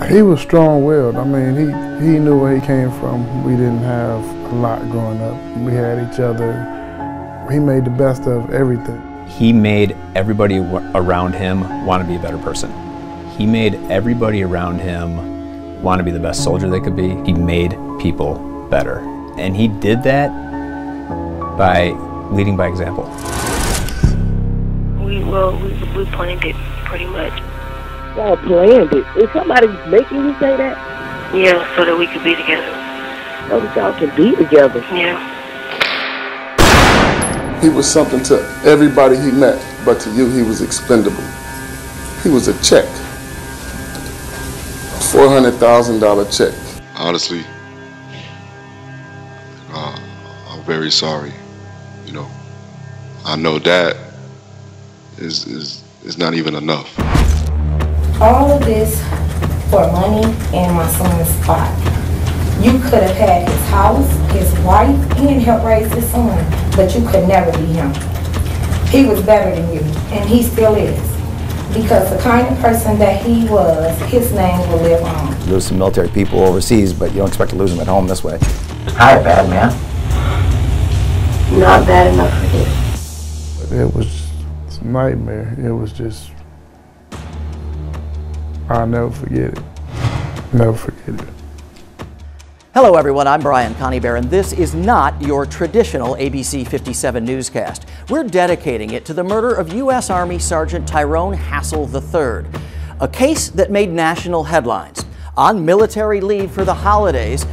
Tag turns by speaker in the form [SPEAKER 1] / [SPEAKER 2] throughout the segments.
[SPEAKER 1] He was strong-willed. I mean, he knew where he came from. We didn't have a lot growing up. We had each other. He made the best of everything.
[SPEAKER 2] He made everybody around him want to be a better person. He made everybody around him want to be the best soldier they could be. He made people better. And he did that by leading by example.
[SPEAKER 3] We planned it pretty much.
[SPEAKER 4] Y'all planned it. Is somebody making you say that?
[SPEAKER 3] Yeah, so that we could be together.
[SPEAKER 4] So that y'all can be together.
[SPEAKER 3] Yeah.
[SPEAKER 1] He was something to everybody he met, but to you, he was expendable. He was a check. A $400,000 check.
[SPEAKER 5] Honestly, I'm very sorry. You know, I know that is not even enough.
[SPEAKER 6] All of this for money and my son's spot. You could have had his house, his wife, and help raise his son, but you could never be him. He was better than you, and he still is. Because the kind of person that he was, his name will live on.
[SPEAKER 7] Lose some military people overseas, but you don't expect to lose them at home this way.
[SPEAKER 8] Hi, bad man.
[SPEAKER 3] Not bad enough for this.
[SPEAKER 1] It was a nightmare. It was just, I'll never forget it. Never forget it.
[SPEAKER 9] Hello everyone, I'm Brian Coneybear, and this is not your traditional ABC 57 newscast. We're dedicating it to the murder of U.S. Army Sergeant Tyrone Hassell III, a case that made national headlines. On military leave for the holidays,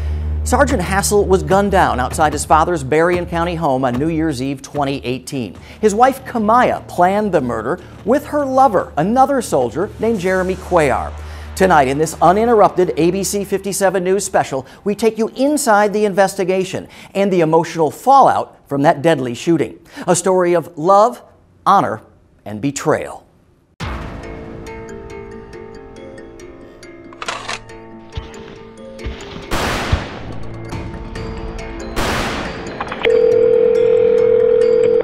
[SPEAKER 9] Sergeant Hassell was gunned down outside his father's Berrien County home on New Year's Eve 2018. His wife Kamaya planned the murder with her lover, another soldier named Jeremy Cuellar. Tonight, in this uninterrupted ABC 57 News special, we take you inside the investigation and the emotional fallout from that deadly shooting. A story of love, honor, and betrayal.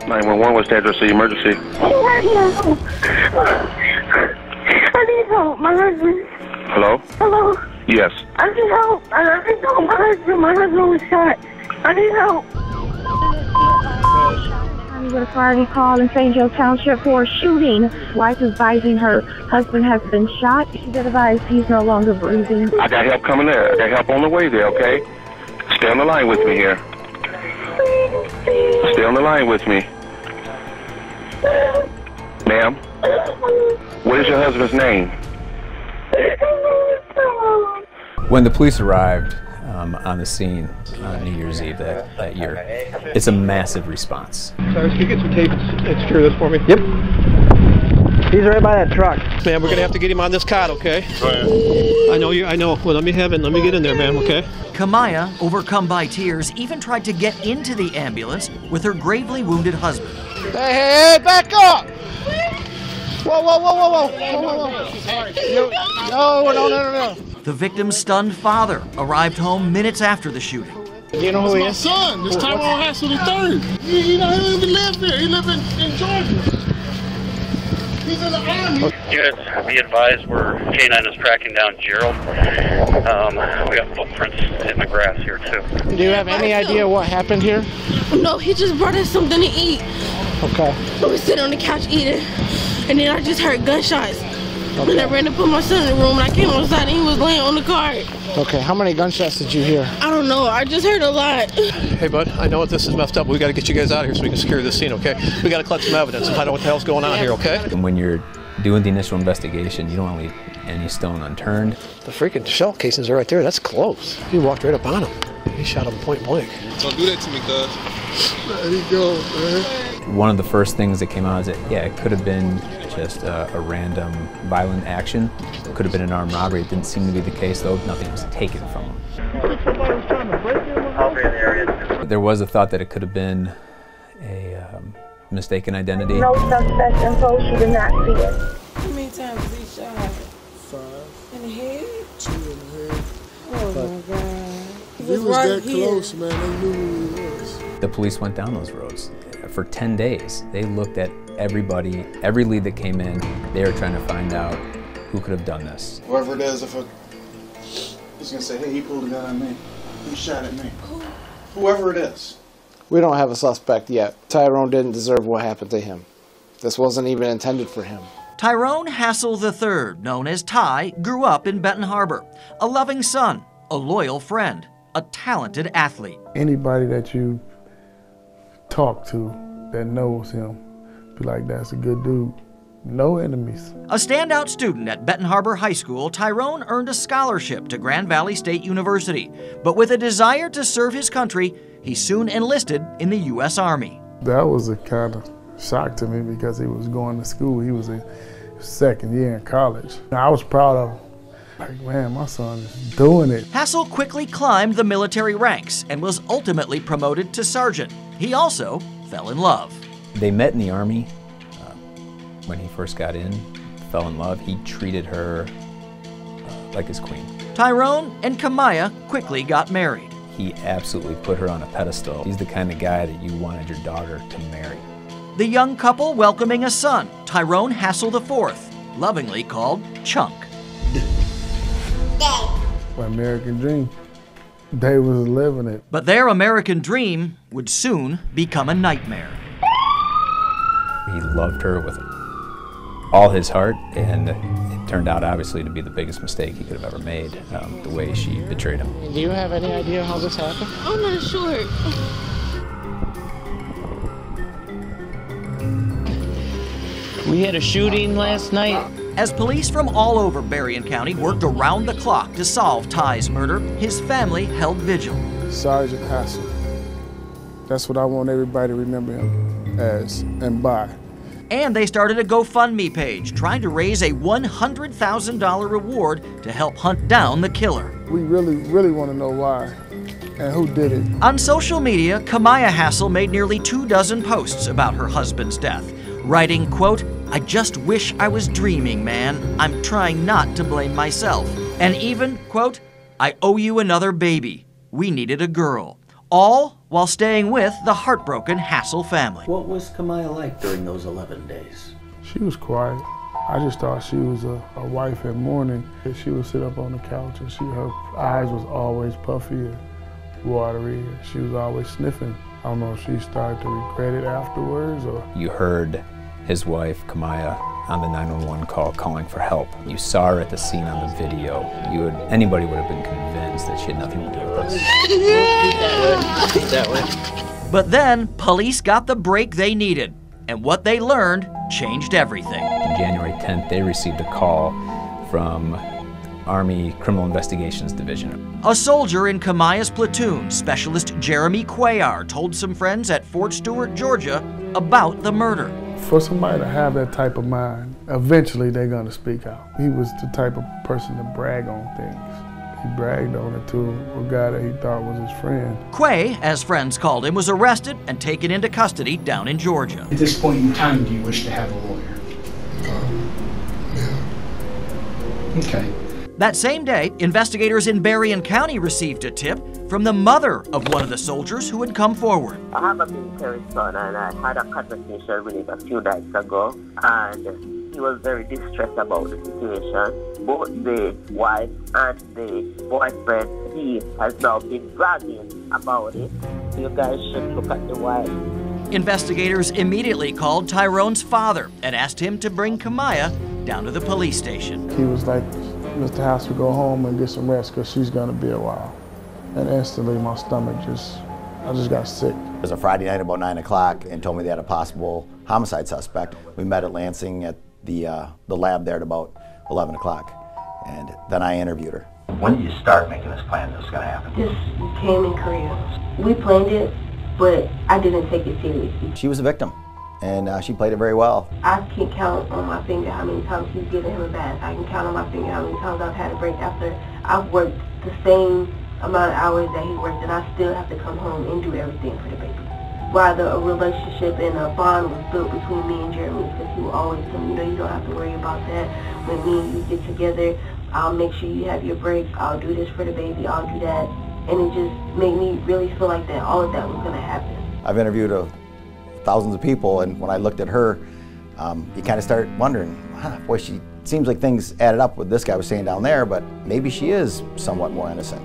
[SPEAKER 10] 911, what's the address of the emergency?
[SPEAKER 3] I need help. My husband.
[SPEAKER 10] Hello?
[SPEAKER 3] Hello?
[SPEAKER 10] Yes.
[SPEAKER 3] I need help. I need help. My husband was shot. I need help.
[SPEAKER 11] I'm going to fire a call in St. Joe Township for a shooting. Wife is advising her husband has been shot. She's advised he's no longer breathing.
[SPEAKER 10] I got help coming there. I got help on the way there, okay? Stay on the line with me here. Stay on the line with me. Ma'am? What is your husband's name?
[SPEAKER 2] When the police arrived on the scene on New Year's Eve that year, it's a massive response.
[SPEAKER 12] Sorry, can you get some tape and secure this for me?
[SPEAKER 7] Yep. He's right by that truck.
[SPEAKER 12] Man, we're gonna have to get him on this cot, okay? I know. Well, let me get in there, man, okay?
[SPEAKER 9] Kamaya, overcome by tears, even tried to get into the ambulance with her gravely wounded husband.
[SPEAKER 12] Hey, back up! Whoa. No.
[SPEAKER 9] The victim's stunned father arrived home minutes after the shooting.
[SPEAKER 12] You know who he is?
[SPEAKER 13] My son. It's Tyrone Hassell III. He don't even live here. He lives in Georgia. He's in the Army.
[SPEAKER 14] Yes, be advised, K9 is tracking down Gerald. We got footprints in the grass here too.
[SPEAKER 12] Do you have any idea what happened here?
[SPEAKER 15] No, he just brought us something to eat.
[SPEAKER 12] Okay.
[SPEAKER 15] We were sitting on the couch eating, and then I just heard gunshots.
[SPEAKER 12] Okay.
[SPEAKER 15] And I ran to put my son in the room, and I came outside, and he was laying on the cart.
[SPEAKER 12] Okay, how many gunshots did you hear?
[SPEAKER 15] I don't know, I just heard a lot.
[SPEAKER 12] Hey, bud, I know this is messed up, but we got to get you guys out of here so we can secure this scene, okay? We got to collect some evidence and find out what the hell's going on here, okay?
[SPEAKER 2] And when you're doing the initial investigation, you don't want to leave any stone unturned.
[SPEAKER 12] The freaking shell casings are right there. That's close. He walked right up on him. He shot him point blank.
[SPEAKER 5] Don't do that to me, cuz.
[SPEAKER 13] There you go, man.
[SPEAKER 2] One of the first things that came out is that, yeah, it could have been just a random violent action. It could have been an armed robbery. It didn't seem to be the case, though. Nothing was taken from him.
[SPEAKER 13] Somebody was trying to break him.
[SPEAKER 2] There was a thought that it could have been a mistaken identity.
[SPEAKER 11] No suspect info, she did not see it.
[SPEAKER 15] How many times did he shot?
[SPEAKER 13] 5.
[SPEAKER 15] In the head?
[SPEAKER 13] 2 in the head.
[SPEAKER 15] Oh my God.
[SPEAKER 13] He was that close, man. They knew who he was.
[SPEAKER 2] The police went down those roads. For 10 days, they looked at everybody, every lead that came in. They were trying to find out who could have done this.
[SPEAKER 13] Whoever it is, if
[SPEAKER 8] He's gonna say, hey, he pulled a gun on me. He shot at me. Whoever it is.
[SPEAKER 16] We don't have a suspect yet. Tyrone didn't deserve what happened to him. This wasn't even intended for him.
[SPEAKER 9] Tyrone Hassel III, known as Ty, grew up in Benton Harbor. A loving son, a loyal friend, a talented athlete.
[SPEAKER 1] Anybody that you talk to that knows him, be like, that's a good dude. No enemies.
[SPEAKER 9] A standout student at Benton Harbor High School, Tyrone earned a scholarship to Grand Valley State University. But with a desire to serve his country, he soon enlisted in the U.S. Army.
[SPEAKER 1] That was a kind of shock to me because he was going to school. He was in his second year in college. I was proud of him. Like, man, my son is doing it.
[SPEAKER 9] Hassel quickly climbed the military ranks and was ultimately promoted to sergeant. He also fell in love.
[SPEAKER 2] They met in the Army. When he first got in, fell in love, he treated her like his queen.
[SPEAKER 9] Tyrone and Kamaya quickly got married.
[SPEAKER 2] He absolutely put her on a pedestal. He's the kind of guy that you wanted your daughter to marry.
[SPEAKER 9] The young couple welcoming a son, Tyrone Hassel IV, lovingly called Chunk.
[SPEAKER 1] My American dream. They was living it.
[SPEAKER 9] But their American dream would soon become a nightmare.
[SPEAKER 2] He loved her with all his heart, and it turned out obviously to be the biggest mistake he could have ever made, the way she betrayed him.
[SPEAKER 16] Do you have any idea how this happened?
[SPEAKER 15] I'm not sure.
[SPEAKER 17] We had a shooting last night.
[SPEAKER 9] As police from all over Berrien County worked around the clock to solve Ty's murder, his family held vigil.
[SPEAKER 1] Sergeant Hassel. That's what I want everybody to remember him as and by.
[SPEAKER 9] And they started a GoFundMe page trying to raise a $100,000 reward to help hunt down the killer.
[SPEAKER 1] We really want to know why and who did it.
[SPEAKER 9] On social media, Kamaya Hassel made nearly 24 posts about her husband's death, writing, quote, "I just wish I was dreaming, man. I'm trying not to blame myself." And even, quote, "I owe you another baby. We needed a girl." All while staying with the heartbroken Hassel family.
[SPEAKER 18] What was Kamaya like during those 11 days?
[SPEAKER 1] She was quiet. I just thought she was a wife in mourning. She would sit up on the couch and her eyes was always puffy and watery. She was always sniffing. I don't know if she started to regret it afterwards or...
[SPEAKER 2] You heard his wife, Kamaya, on the 911 call calling for help. You saw her at the scene on the video. Anybody would have been convinced that she had nothing to do with this.
[SPEAKER 17] That way.
[SPEAKER 9] But then, police got the break they needed, and what they learned changed everything.
[SPEAKER 2] On January 10th, they received a call from Army Criminal Investigations Division.
[SPEAKER 9] A soldier in Kamaya's platoon, Specialist Jeremy Cuellar, told some friends at Fort Stewart, Georgia, about the murder.
[SPEAKER 1] For somebody to have that type of mind, eventually they're going to speak out. He was the type of person to brag on things. He bragged on it to a guy that he thought was his friend.
[SPEAKER 9] Quay, as friends called him, was arrested and taken into custody down in Georgia.
[SPEAKER 8] At this point in time, do you wish to have a lawyer? Yeah. Okay.
[SPEAKER 9] That same day, investigators in Berrien County received a tip from the mother of one of the soldiers who had come forward.
[SPEAKER 4] I have a military son, and I had a conversation with him a few nights ago, and he was very distressed about the situation. Both the wife and the boyfriend, he has now been bragging about it. You guys should look at the wife.
[SPEAKER 9] Investigators immediately called Tyrone's father and asked him to bring Kamaya down to the police station.
[SPEAKER 1] He was like, Mr. Hassel, go home and get some rest because she's going to be a while. And instantly my stomach I just got sick.
[SPEAKER 7] It was a Friday night about 9 o'clock and told me they had a possible homicide suspect. We met at Lansing at the lab there at about 11 o'clock. And then I interviewed her.
[SPEAKER 18] When did you start making this plan that was going to happen?
[SPEAKER 19] This came in Korea. We planned it, but I didn't take it seriously.
[SPEAKER 7] She was a victim, and she played it very well.
[SPEAKER 19] I can count on my finger how many times he's given him a bath. I can count on my finger how many times I've had a break after I've worked the same amount of hours that he worked, and I still have to come home and do everything for the baby. While a relationship and a bond was built between me and Jeremy, because he would always tell me, you don't have to worry about that. When me and you get together, I'll make sure you have your breaks. I'll do this for the baby. I'll do that. And it just made me really feel like that all of that was going to happen.
[SPEAKER 7] I've interviewed thousands of people, and when I looked at her, you kind of start wondering, boy, she seems like things added up what this guy was saying down there, but maybe she is somewhat more innocent.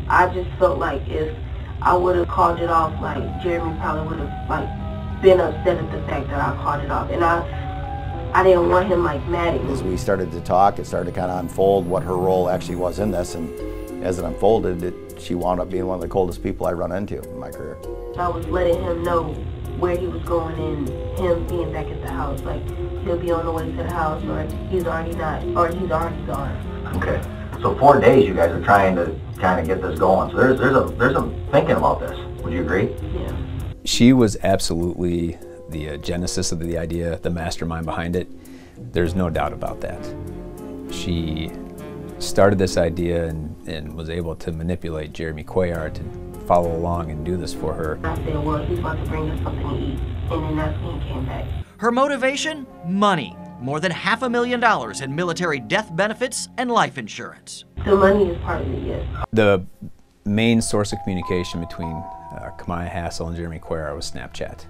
[SPEAKER 19] I just felt like if I would have called it off, like Jeremy probably would have like been upset at the fact that I called it off, and I didn't want him like mad at me.
[SPEAKER 7] As we started to talk, it started to kind of unfold what her role actually was in this, and as it unfolded, she wound up being one of the coldest people I run into in my career.
[SPEAKER 19] I was letting him know where he was going and him being back at the house, like he'll be on the way to the house, or he's already not, or he's already gone.
[SPEAKER 18] Okay. So 4 days you guys are trying to kind of get this going. So there's some thinking about this. Would you agree?
[SPEAKER 19] Yeah.
[SPEAKER 2] She was absolutely the genesis of the idea, the mastermind behind it. There's no doubt about that. She started this idea and was able to manipulate Jeremy Cuellar to follow along and do this for her.
[SPEAKER 19] I said, well, he's about to bring us something to eat, and then that's when he came back.
[SPEAKER 9] Her motivation? Money. More than $500,000 in military death benefits and life insurance.
[SPEAKER 19] The money is part of it, yes.
[SPEAKER 2] The main source of communication between Kamiyah Hassel and Jeremy Cuellar was Snapchat.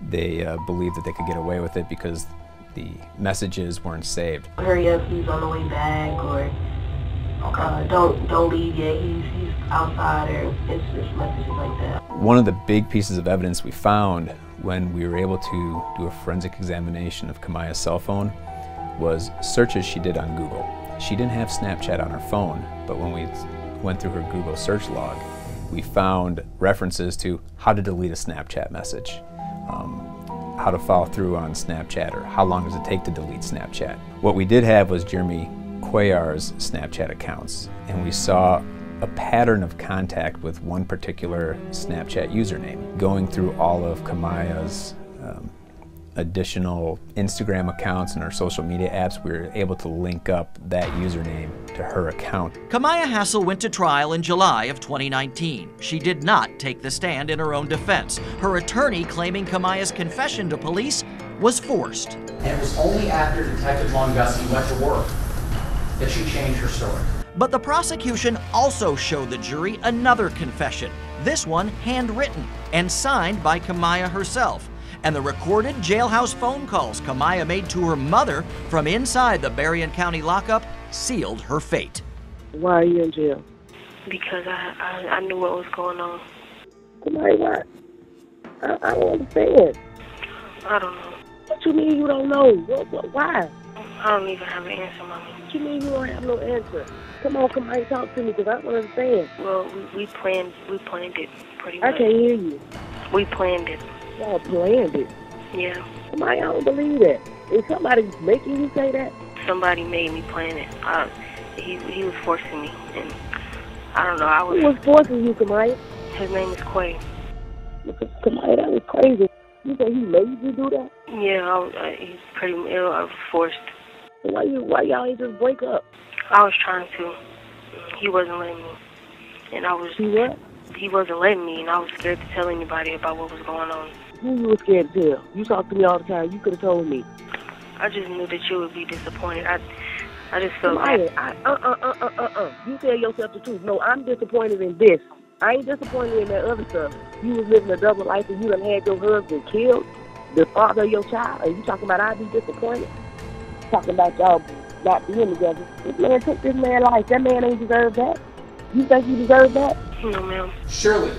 [SPEAKER 2] They believed that they could get away with it because the messages weren't saved.
[SPEAKER 19] Hurry up, he's on the way back, or don't leave yet, he's outside, or it's just messages like that.
[SPEAKER 2] One of the big pieces of evidence we found when we were able to do a forensic examination of Kamiyah's cell phone was searches she did on Google. She didn't have Snapchat on her phone, but when we went through her Google search log, we found references to how to delete a Snapchat message, how to follow through on Snapchat, or how long does it take to delete Snapchat. What we did have was Jeremy Cuellar's Snapchat accounts, and we saw a pattern of contact with one particular Snapchat username. Going through all of Kamiyah's additional Instagram accounts and our social media apps, we were able to link up that username to her account.
[SPEAKER 9] Kamiyah Hassel went to trial in July of 2019. She did not take the stand in her own defense. Her attorney claiming Kamiyah's confession to police was forced.
[SPEAKER 20] And it was only after Detective Longussie went to work that she changed her story.
[SPEAKER 9] But the prosecution also showed the jury another confession, this one handwritten and signed by Kamiyah herself, and the recorded jailhouse phone calls Kamiyah made to her mother from inside the Berrien County lockup sealed her fate.
[SPEAKER 3] Why are you in jail?
[SPEAKER 19] Because I knew what was going on.
[SPEAKER 3] Kamiyah, why? I don't understand.
[SPEAKER 19] I don't know.
[SPEAKER 3] What you mean you don't know? Why?
[SPEAKER 19] I don't even have an answer, Mommy.
[SPEAKER 3] What you mean you don't have no answer? Come on, Kamiyah, talk to me, because I don't understand.
[SPEAKER 19] Well, we planned it pretty
[SPEAKER 3] I
[SPEAKER 19] much.
[SPEAKER 3] can't hear you.
[SPEAKER 19] We planned it.
[SPEAKER 3] Y'all planned it?
[SPEAKER 19] Yeah.
[SPEAKER 3] Kamiyah, I don't believe that. Is somebody making you say that?
[SPEAKER 19] Somebody made me plan it. He was forcing me, and I don't know.
[SPEAKER 3] Who was forcing you, Kamiyah?
[SPEAKER 19] His name is Quay.
[SPEAKER 3] Kamiyah, that was crazy. You say he made you do that?
[SPEAKER 19] Yeah, he's pretty ill. I was forced.
[SPEAKER 3] So why y'all ain't just break up?
[SPEAKER 19] I was trying to. He wasn't letting me. And I was... He wasn't letting me, and I was scared to tell anybody about what was going on.
[SPEAKER 3] Who you were scared to tell? You talk to me all the time. You could have told me.
[SPEAKER 19] I just knew that you would be disappointed. I just felt
[SPEAKER 3] bad. You tell yourself the truth. No, I'm disappointed in this. I ain't disappointed in that other stuff. You was living a double life and you done had your husband killed, the father of your child, and you talking about I be disappointed? Talking about y'all not being together. This man took this man's life. That man ain't deserve that. You think he deserved that?
[SPEAKER 19] No, ma'am.
[SPEAKER 21] Surely,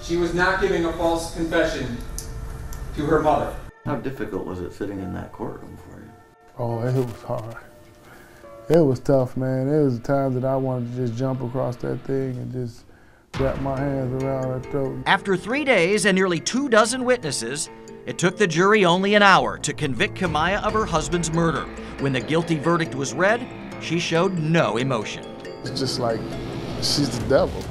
[SPEAKER 21] she was not giving a false confession to her mother.
[SPEAKER 18] How difficult was it sitting in that courtroom for you?
[SPEAKER 1] Oh, it was hard. It was tough, man. There was times that I wanted to just jump across that thing and just wrap my hands around her throat.
[SPEAKER 9] After 3 days and nearly 24 witnesses, it took the jury only an hour to convict Kamiyah of her husband's murder. When the guilty verdict was read, she showed no emotion.
[SPEAKER 1] It's just like she's the devil.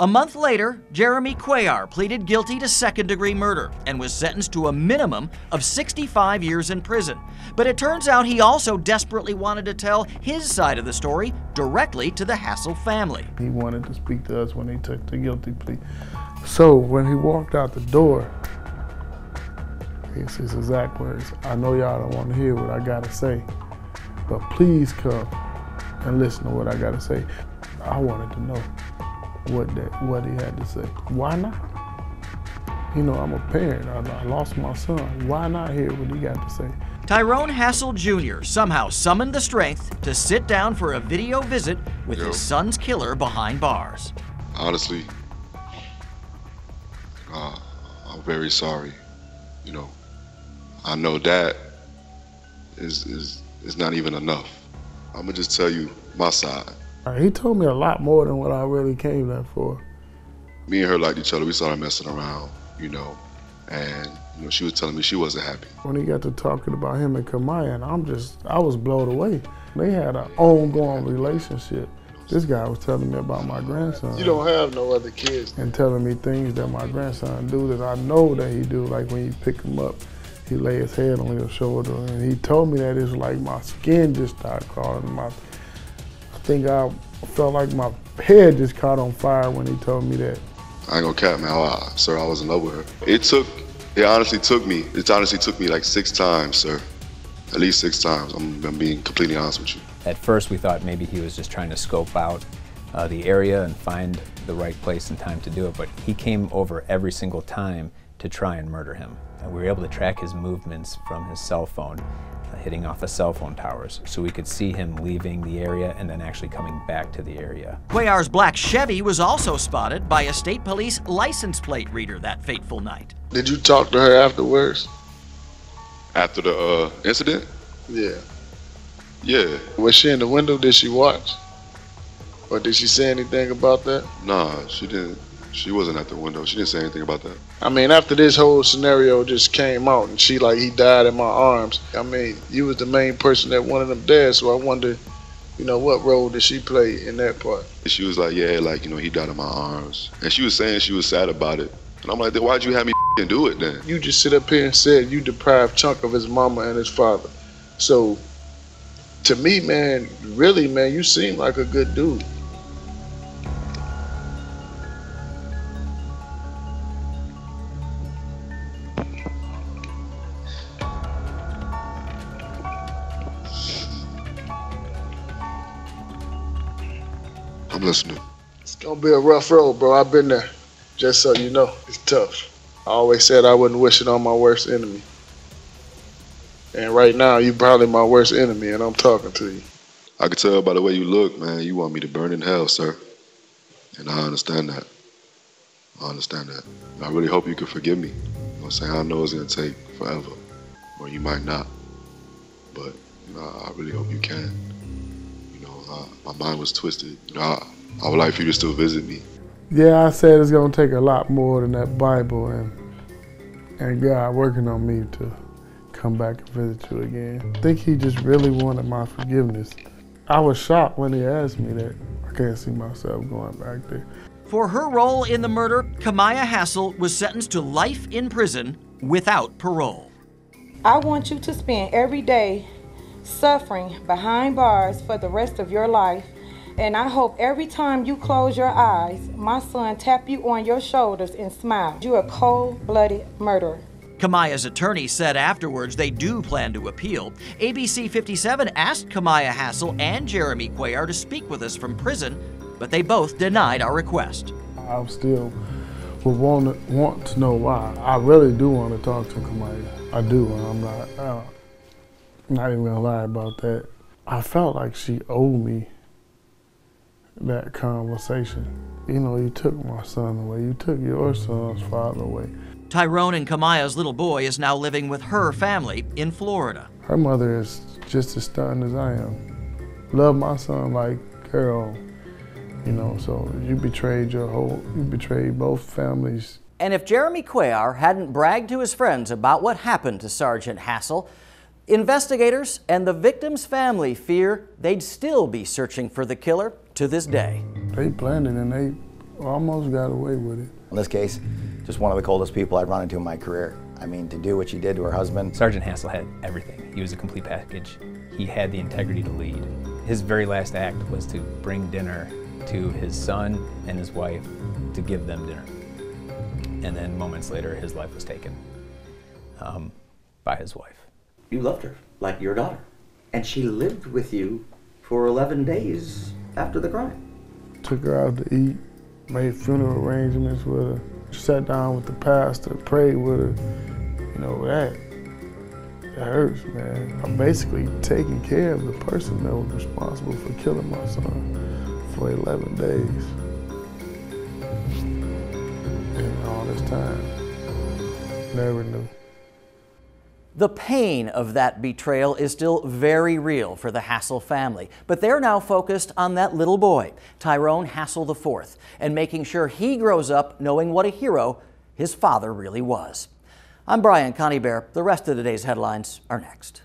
[SPEAKER 9] A month later, Jeremy Cuellar pleaded guilty to second-degree murder and was sentenced to a minimum of 65 years in prison. But it turns out he also desperately wanted to tell his side of the story directly to the Hassel family.
[SPEAKER 1] He wanted to speak to us when he took the guilty plea. So when he walked out the door, it's his exact words, "I know y'all don't want to hear what I gotta say, but please come and listen to what I gotta say." I wanted to know what he had to say. Why not? You know, I'm a parent. I lost my son. Why not hear what he got to say?
[SPEAKER 9] Tyrone Hassel Jr. somehow summoned the strength to sit down for a video visit with his son's killer behind bars.
[SPEAKER 5] Honestly, I'm very sorry. You know, I know that is not even enough. I'm gonna just tell you my side.
[SPEAKER 1] He told me a lot more than what I really came there for.
[SPEAKER 5] Me and her liked each other. We started messing around, you know, and you know, she was telling me she wasn't happy.
[SPEAKER 1] When he got to talking about him and Kamaya, and I was blown away. They had an ongoing relationship. This guy was telling me about my grandson.
[SPEAKER 13] You don't have no other kids.
[SPEAKER 1] And telling me things that my grandson do that I know that he do, like when you pick him up, he lay his head on your shoulder, and he told me that it's like my skin just started crawling. I think I felt like my head just caught on fire when he told me that.
[SPEAKER 5] I ain't gonna cap, man. Sir, I was in love with her. It honestly took me like 6 times, sir. At least 6 times. I'm being completely honest with you.
[SPEAKER 2] At first, we thought maybe he was just trying to scope out the area and find the right place and time to do it, but he came over every single time to try and murder him. And we were able to track his movements from his cell phone, hitting off of cell phone towers, so we could see him leaving the area and then actually coming back to the area.
[SPEAKER 9] Cuellar's black Chevy was also spotted by a state police license plate reader that fateful night.
[SPEAKER 13] Did you talk to her afterwards?
[SPEAKER 5] After the incident?
[SPEAKER 13] Yeah.
[SPEAKER 5] Yeah.
[SPEAKER 13] Was she in the window? Did she watch? Or did she say anything about that?
[SPEAKER 5] Nah, she didn't. She wasn't at the window. She didn't say anything about that.
[SPEAKER 13] I mean, after this whole scenario just came out and he died in my arms, I mean, you was the main person that wanted him dead, so I wonder, you know, what role did she play in that part?
[SPEAKER 5] She was like, yeah, like, you know, he died in my arms. And she was saying she was sad about it. And I'm like, then why'd you have me do it then?
[SPEAKER 13] You just sit up here and said you deprived Chunk of his mama and his father. So, to me, man, really, man, you seem like a good dude.
[SPEAKER 5] I'm listening.
[SPEAKER 13] It's gonna be a rough road, bro. I've been there. Just so you know, it's tough. I always said I wouldn't wish it on my worst enemy. And right now, you probably my worst enemy, and I'm talking to you.
[SPEAKER 5] I could tell by the way you look, man, you want me to burn in hell, sir. And I understand that. I understand that. And I really hope you can forgive me. You know what I'm saying? I know it's gonna take forever, or you might not. But you know, I really hope you can. My mind was twisted. You know, I would like for you to still visit me.
[SPEAKER 1] Yeah, I said it's gonna take a lot more than that Bible and God working on me to come back and visit you again. I think he just really wanted my forgiveness. I was shocked when he asked me that. I can't see myself going back there.
[SPEAKER 9] For her role in the murder, Kamaya Hassel was sentenced to life in prison without parole.
[SPEAKER 6] I want you to spend every day suffering behind bars for the rest of your life, and I hope every time you close your eyes, my son tap you on your shoulders and smile. You're a cold-blooded murderer.
[SPEAKER 9] Kamaya's attorney said afterwards they do plan to appeal. ABC 57 asked Kamaya Hassel and Jeremy Cuellar to speak with us from prison, but they both denied our request.
[SPEAKER 1] I still would want to know why. I really do want to talk to Kamaya. I do, and I'm not even gonna lie about that. I felt like she owed me that conversation. You know, you took my son away. You took your son's father away.
[SPEAKER 9] Tyrone and Kamaya's little boy is now living with her family in Florida.
[SPEAKER 1] Her mother is just as stunned as I am. Love my son like her own. You know, so you betrayed both families.
[SPEAKER 9] And if Jeremy Cuellar hadn't bragged to his friends about what happened to Sergeant Hassel, investigators and the victim's family fear they'd still be searching for the killer to this day.
[SPEAKER 1] They planned it and they almost got away with it.
[SPEAKER 7] In this case, just one of the coldest people I'd run into in my career. I mean, to do what she did to her husband.
[SPEAKER 2] Sergeant Hassel had everything. He was a complete package. He had the integrity to lead. His very last act was to bring dinner to his son and his wife, to give them dinner. And then moments later, his life was taken by his wife.
[SPEAKER 9] You loved her like your daughter, and she lived with you for 11 days after the crime.
[SPEAKER 1] Took her out to eat, made funeral arrangements with her, sat down with the pastor, prayed with her. You know, hurts, man. I'm basically taking care of the person that was responsible for killing my son for 11 days. And all this time, never knew.
[SPEAKER 9] The pain of that betrayal is still very real for the Hassel family, but they're now focused on that little boy, Tyrone Hassel IV, and making sure he grows up knowing what a hero his father really was. I'm Brian Connie Bear. The rest of today's headlines are next.